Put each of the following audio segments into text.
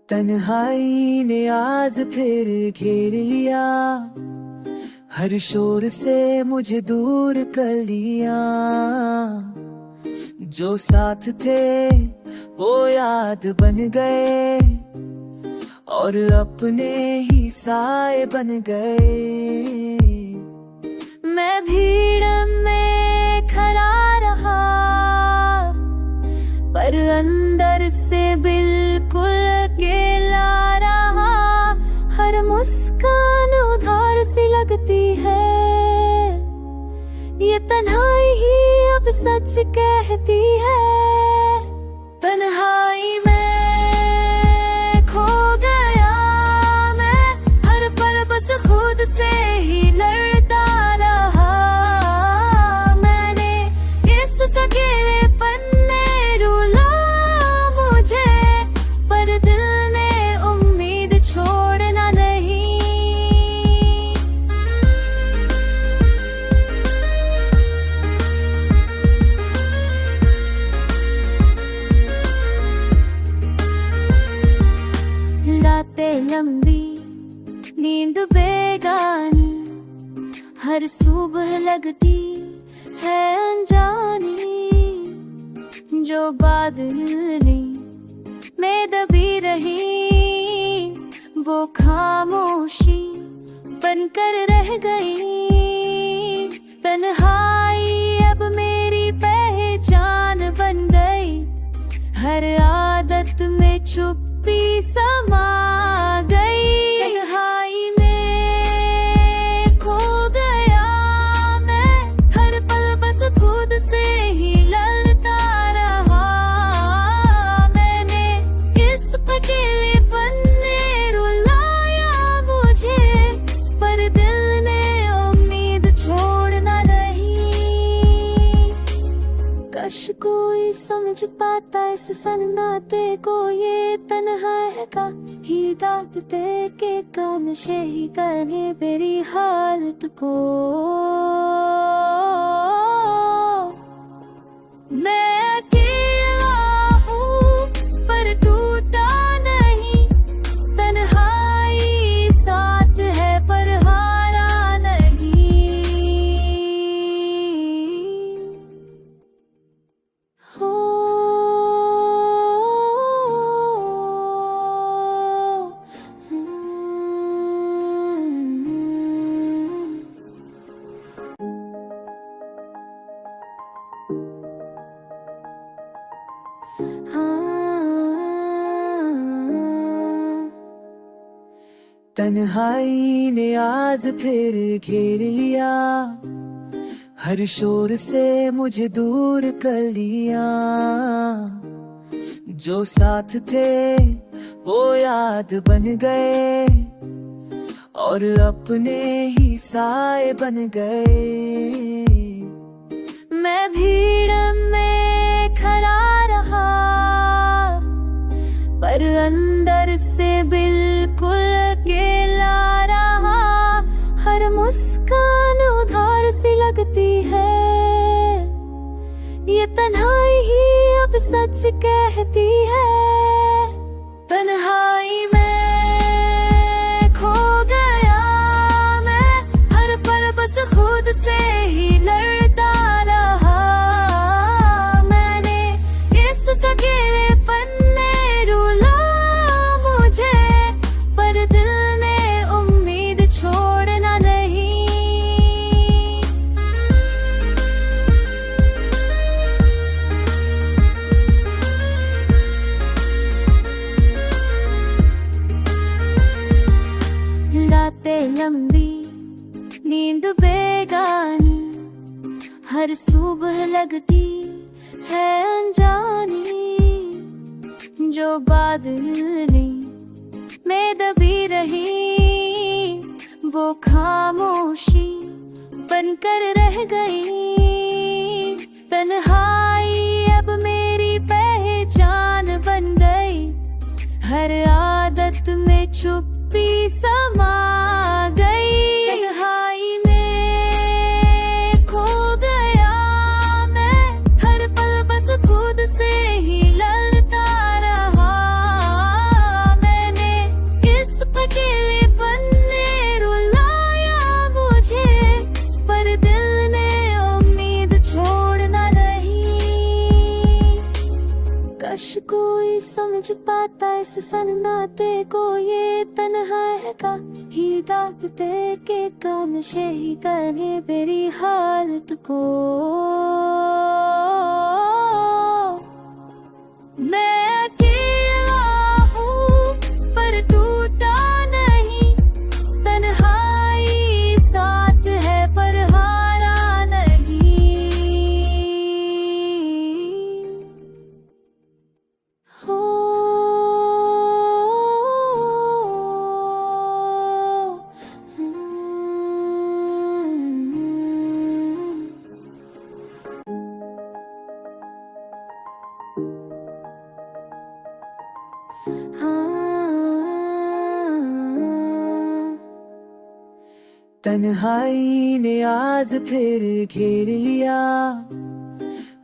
तन्हाई ने आज फिर घेर लिया, हर शोर से मुझे दूर कर लिया। जो साथ थे वो याद बन गए और अपने ही साए बन गए। मैं भीड़ में खड़ा रहा पर अंदर से बिल्कुल अकेला रहा। हर मुस्कान उधार सी लगती है, ये तन्हाई ही अब सच कहती है। तन्हाई में खो गया मैं, हर पल बस खुद से ही लड़ता रहा। मैंने इस अकेलेपन ने रुला मुझे, पर दिल ने उम्मीद छोड़ना नहीं। रातें लंबी, नींद बेगानी, हर सुबह लगती है अनजानी। जो बादल में दबी रही, वो खामोशी बनकर रह गई। तन्हाई अब मेरी पहचान बन गई, हर आदत में चुप्पी समा गई। तन्हाई में खो गया मैं, हर पल बस खुद से ही लड़ता रहा। मैंने इस अकेलेपन ने रुलाया मुझे, पर दिल ने उम्मीद छोड़ना नहीं। काश कोई समझ पाता इस सन्नाटे को, ये तन्हाई का ही दाग दे के नशे ही करे मेरी हालत को। मैं अकेला हूँ पर टूटा नहीं, तन्हाई साथ है पर हारा नहीं। हो तन्हाई ने आज फिर घेर लिया, हर शोर से मुझे दूर कर लिया। जो साथ थे वो याद बन गए और अपने ही साए बन गए। मैं भीड़ में खड़ा रहा पर अंदर से बिल्कुल अकेला रहा। हर मुस्कान उधार सी लगती है, ये तन्हाई ही अब सच कहती है। तन्हाई में खो गया मैं, हर पल बस खुद से ही लड़ता रहा। मैंने इस अकेलेपन ने रुला मुझे, पर दिल ने उम्मीद छोड़ना नहीं। रातें लंबी, नींद बेगानी, हर सुबह लगती है अनजानी। जो बादल में दबी रही, वो खामोशी बनकर रह गई। तन्हाई अब मेरी पहचान बन गई, हर आदत में चुप्पी समा गई। तन्हाई में खो गया मैं, हर समझ पाता इस सन्नाटे को, ये तन्हाई का ही दाग दे के का नशे ही करे मेरी हालत को। मैं अकेला हूँ पर टूटा नहीं, तन्हाई साथ है पर हारा नहीं। हो तन्हाई ने आज फिर घेर लिया,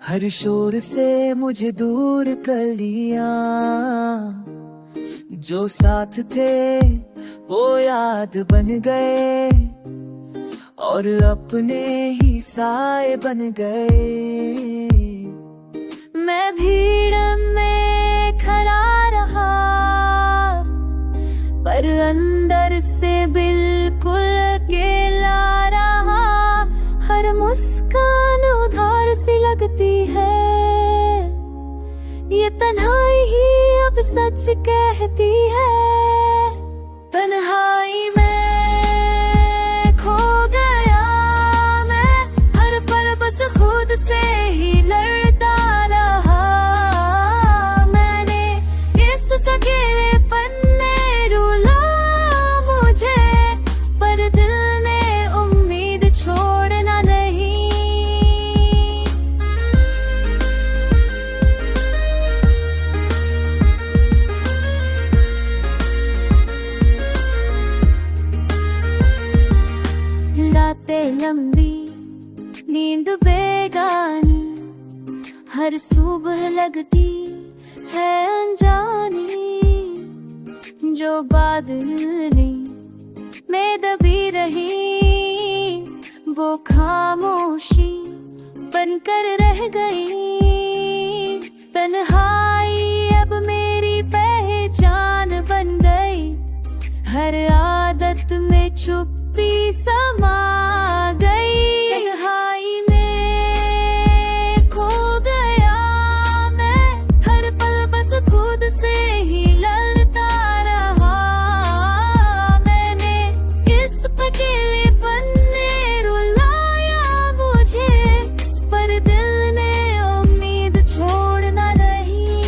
हर शोर से मुझे दूर कर लिया। जो साथ थे वो याद बन गए और अपने ही साए बन गए। मैं भीड़ में खड़ा रहा पर अंदर से बिल्कुल अकेला रहा। हर मुस्कान उधार सी लगती है, ये तन्हाई ही अब सच कहती है। तन्हाई में खो गया मैं, हर पल बस खुद से ही लड़ता रहा। मैंने इस अकेलेपन ने रुला मुझे, पर दिल ने उम्मीद छोड़ना नहीं। रातें लंबी, नींद बेगानी, हर सुबह लगती है अनजानी। जो बादल में दबी रही, वो खामोशी बनकर रह गई। तन्हाई अब मेरी पहचान बन गई, हर आदत में चुप्पी समा गई। तन्हाई में खो गया मैं, हर पल बस खुद से ही लड़ता रहा। मैंने इस अकेलेपन ने रुलाया मुझे, पर दिल ने उम्मीद छोड़ना नहीं।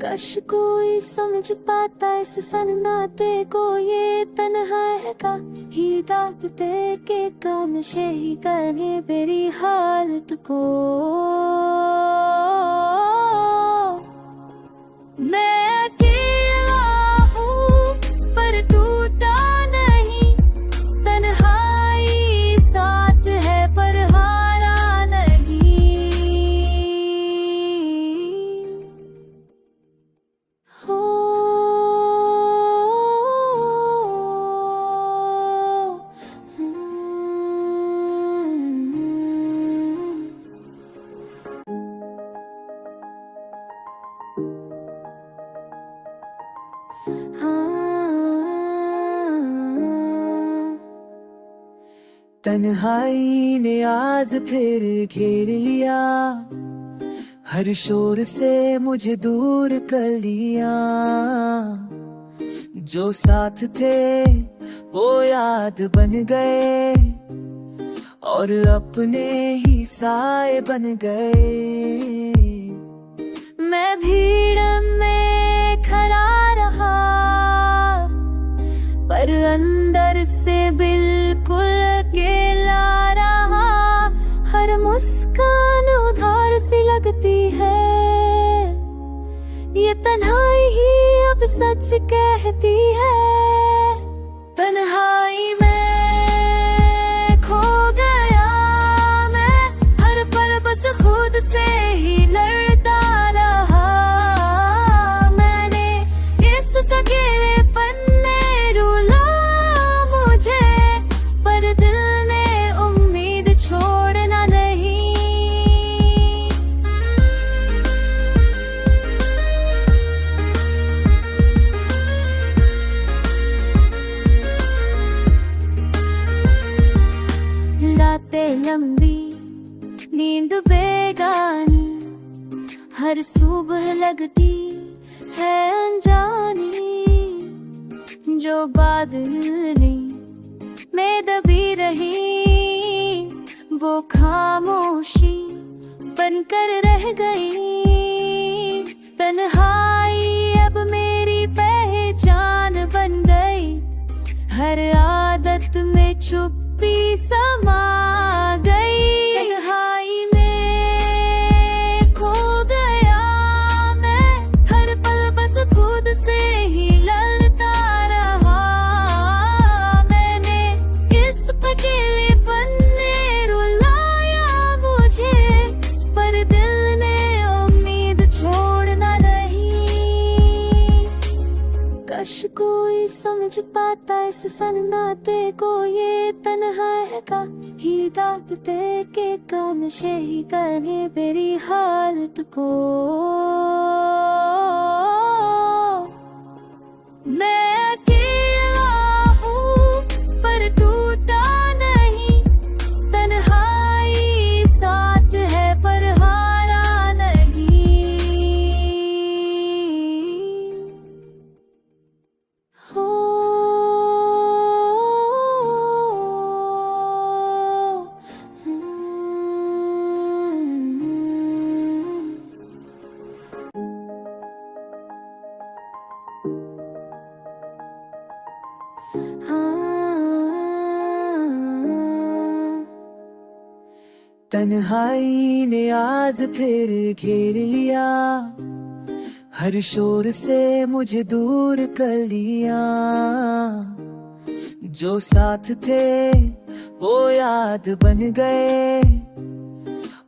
काश कोई समझ पाता इस सन्नाटे को, ये तन्हाई का ही दाग दे के का नशे ही करे मेरी हालत को। मैं अकेला हूँ पर टूटा नहीं, तन्हाई साथ है पर हारा नहीं। हो तन्हाई ने आज फिर घेर लिया, हर शोर से मुझे दूर कर लिया। जो साथ थे वो याद बन गए और अपने ही साए बन गए। मैं भीड़ में खड़ा रहा पर अंदर से बिल्कुल अकेला रहा। हर मुस्कान उधार सी लगती है, ये तन्हाई ही अब सच कहती है। तन्हाई में खो गया मैं, हर पल बस खुद से ही लड़ता रहा। मैंने इस अकेलेपन ने रुला मुझे, पर दिल ने उम्मीद छोड़ना नहीं। लंबी नींद बेगानी, हर सुबह लगती है अनजानी। जो बादल में दबी रही, वो खामोशी बनकर रह गई। तन्हाई अब मेरी पहचान बन गई, हर आदत में चुप्पी समा गई। तन्हाई में खो गया मैं, हर पल बस खुद से ही लड़ता रहा। मैंने इस अकेलेपन ने रुलाया मुझे, पर दिल ने उम्मीद छोड़ना नहीं। काश कोई समझ पाता इस सन्नाटे को, ये तन्हाई का ही दाग दे के कान से ही करे मेरी हालत को। मैं अकेला हूँ पर टूटा नहीं, तन्हाई साथ है पर हारा नहीं। हो तन्हाई ने आज फिर घेर लिया, हर शोर से मुझे दूर कर लिया। जो साथ थे वो याद बन गए,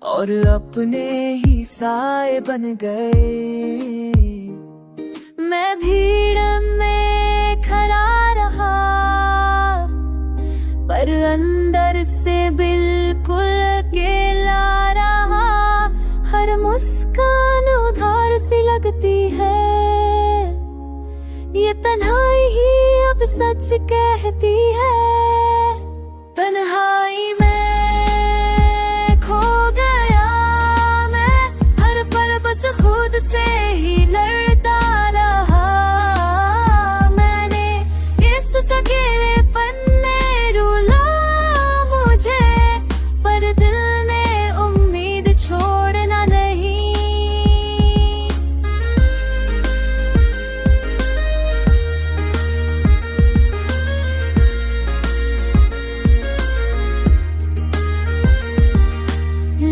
और अपने ही साए बन गए। मैं भीड़ में खड़ा रहा, पर अंदर से बिल्कुल अकेला रहा। हर मुस्कान उधार सी लगती है, ये तन्हाई ही अब सच कहती है। तन्हाई में खो गया मैं, हर पल बस खुद से ही लड़ता रहा। मैंने इस अकेलेपन ने रुलाया मुझे, पर दिल ने उम्मीद छोड़ना नहीं।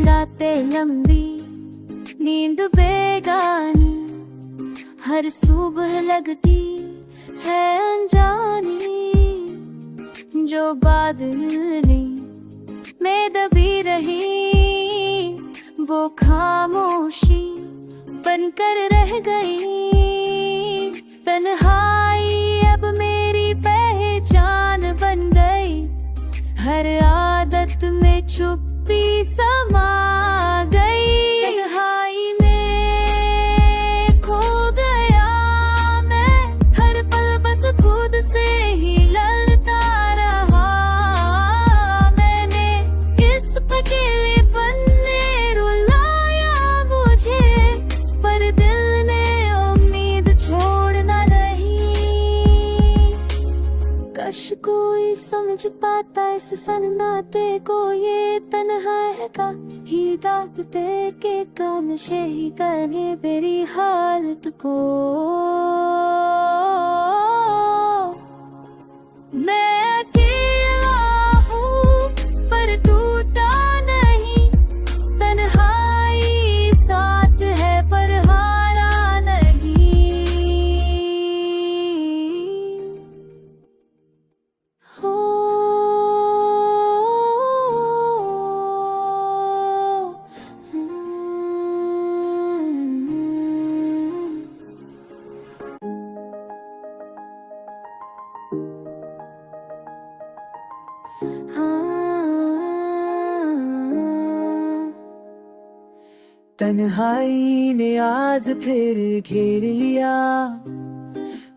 रातें लंबी नींद बेगानी, हर सुबह लगती है अनजानी। जो बादल में दबी रही, वो खामोशी बनकर रह गई। तन्हाई अब मेरी पहचान बन गई, हर आदत में चुप्पी समा गई। तन्हाई में खो गया मैं, हर पल बस खुद से ही लड़ता रहा। मैंने इस अकेलेपन ने रुलाया मुझे, पर दिल ने उम्मीद छोड़ना नहीं। काश कोई समझ पाता इस सन्नाटे को, ये तन्हाई का ही दाग दे के कान से ही करे मेरी हालत को। मैं अकेला हूँ पर टूटा नहीं, तन्हाई साथ है पर हारा नहीं। हो तन्हाई ने आज फिर घेर लिया,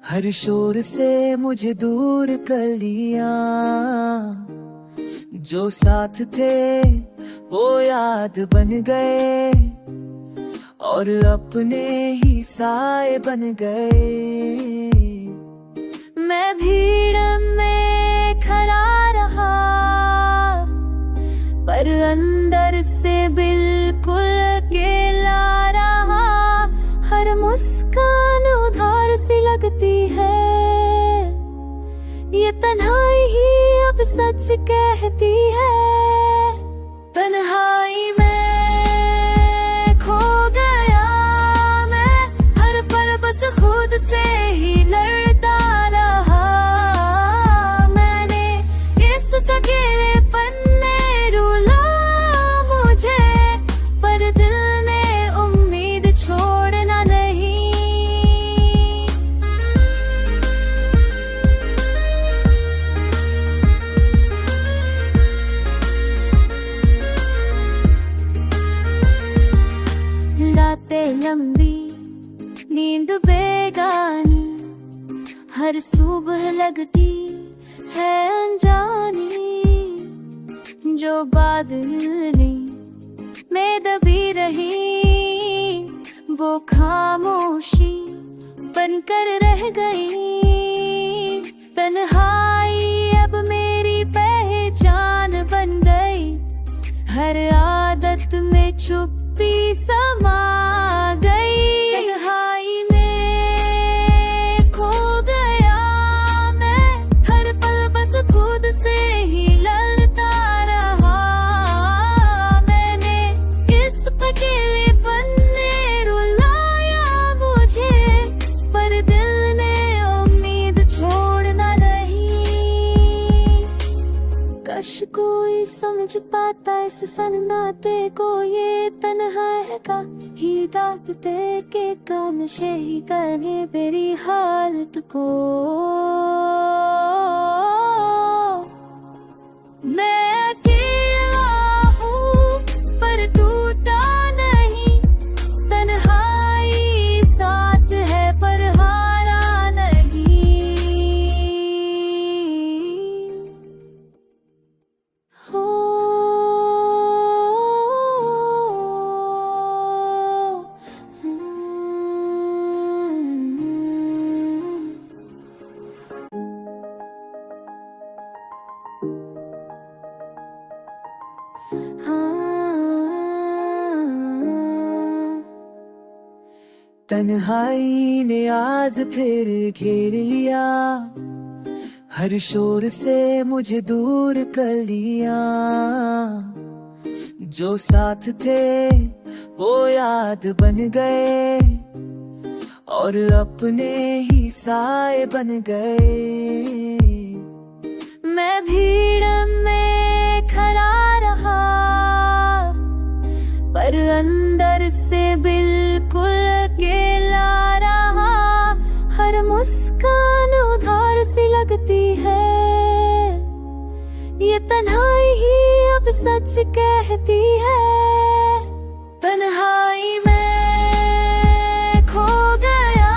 हर शोर से मुझे दूर कर लिया। जो साथ थे वो याद बन गए और अपने ही साए बन गए। मैं भीड़ में खड़ा रहा पर अंदर से बिल्कुल अकेला रहा। हर मुस्कान उधार सी लगती है, ये तन्हाई ही अब सच कहती है। तन्हाई में खो गया मैं, हर पल बस खुद से ही लड़ता रहा। मैंने इस अकेलेपन ने रुला मुझे, पर दिल ने उम्मीद छोड़ना नहीं। रातें लंबी, नींद बेगानी, हर सुबह लगती है अनजानी। जो बादल में दबी रही वो खामोशी बनकर रह गई। तन्हाई अब मेरी पहचान बन गई, हर आदत में चुप्पी समा गई। तन्हाई में खो गया मैं, हर पल बस खुद से ही लड़ता रहा। मैंने इस अकेलेपन ने रुलाया मुझे, पर दिल ने उम्मीद छोड़ना नहीं। काश कोई समझ पाता इस सन्नाटे को, ये तन्हाई का ही दाग दे के का नशे ही करे मेरी हालत को। मैं अकेला हूँ पर टूटा नहीं, तन्हाई साथ है पर हारा नहीं। हो तन्हाई ने आज फिर घेर लिया, हर शोर से मुझे दूर कर लिया। जो साथ थे वो याद बन गए और अपने ही साए बन गए। मैं भीड़ में खड़ा रहा पर अंदर से बिल्कुल अकेला रहा। हर मुस्कान उधार सी लगती है, ये तन्हाई ही अब सच कहती है। तन्हाई में खो गया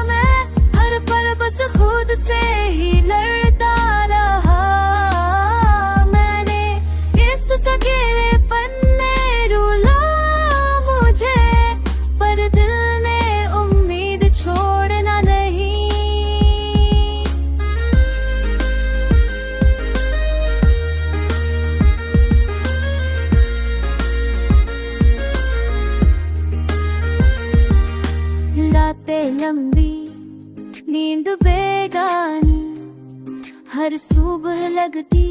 मैं, हर पल बस खुद से ही लड़ता रहा। मैंने इस अकेलेपन ने रुला मुझे, पर दिल ने उम्मीद छोड़ना नहीं। रातें लंबी, नींद बेगानी, हर सुबह लगती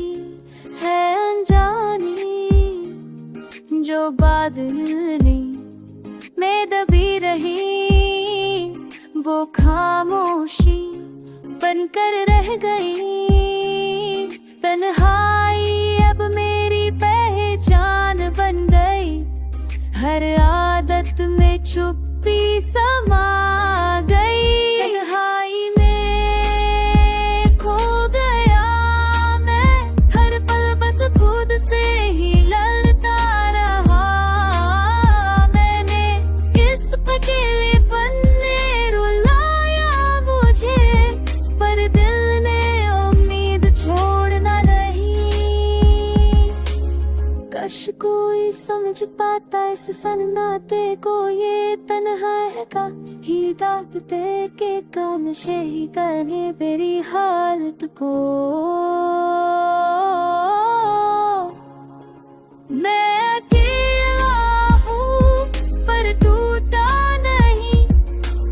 है अनजानी। जो बादल में दबी रही वो खामोशी बनकर रह गई। तन्हाई अब मेरी पहचान बन गई, हर आदत में चुप्पी समा गई। तन्हाई में खो गया मैं, हर पल बस खुद से ही लड़ता रहा। मैंने इस अकेलेपन ने रुलाया मुझे, पर दिल ने उम्मीद छोड़ना नहीं। काश कोई समझ पाता इस सन्नाटे को, ये तन्हाई का ही दाग दे के का नशे ही करे मेरी हालत को। मैं अकेला हूँ पर टूटा नहीं,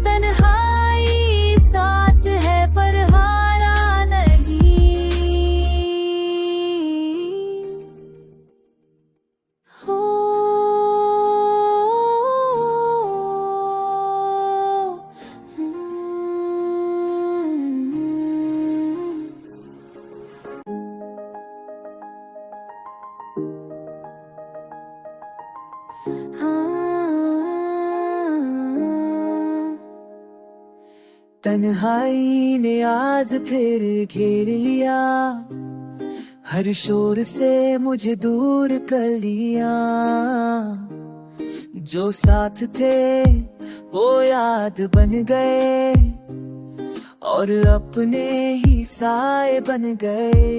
तन्हाई साथ है पर हारा नहीं। हो तन्हाई ने आज फिर घेर लिया, हर शोर से मुझे दूर कर लिया। जो साथ थे वो याद बन गए और अपने ही साए बन गए।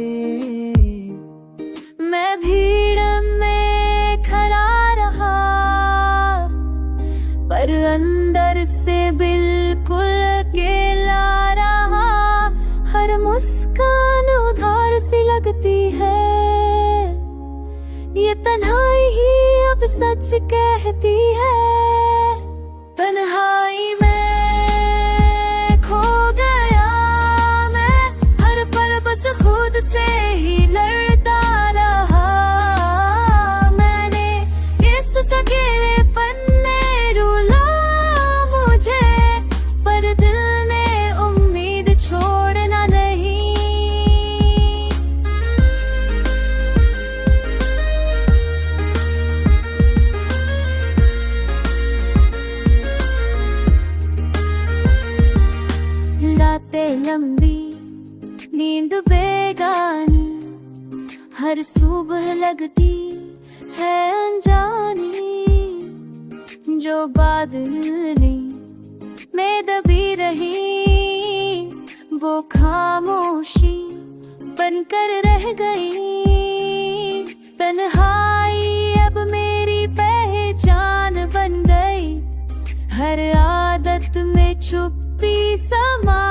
मैं भीड़ में खड़ा रहा पर अंदर से बिल्कुल अकेला रहा। हर मुस्कान उधार सी लगती है, ये तन्हाई ही अब सच कहती है। तन्हाई में खो गया मैं, हर पल बस खुद से ही लड़ता रहा। मैंने इस अकेलेपन ने रुला मुझे, पर दिल ने उम्मीद छोड़ना नहीं। रातें लंबी, नींद बेगानी, हर सुबह लगती है अनजानी। जो बादल में दबी रही वो खामोशी बनकर रह गई। तन्हाई अब मेरी पहचान बन गई, हर आदत में छुपी समा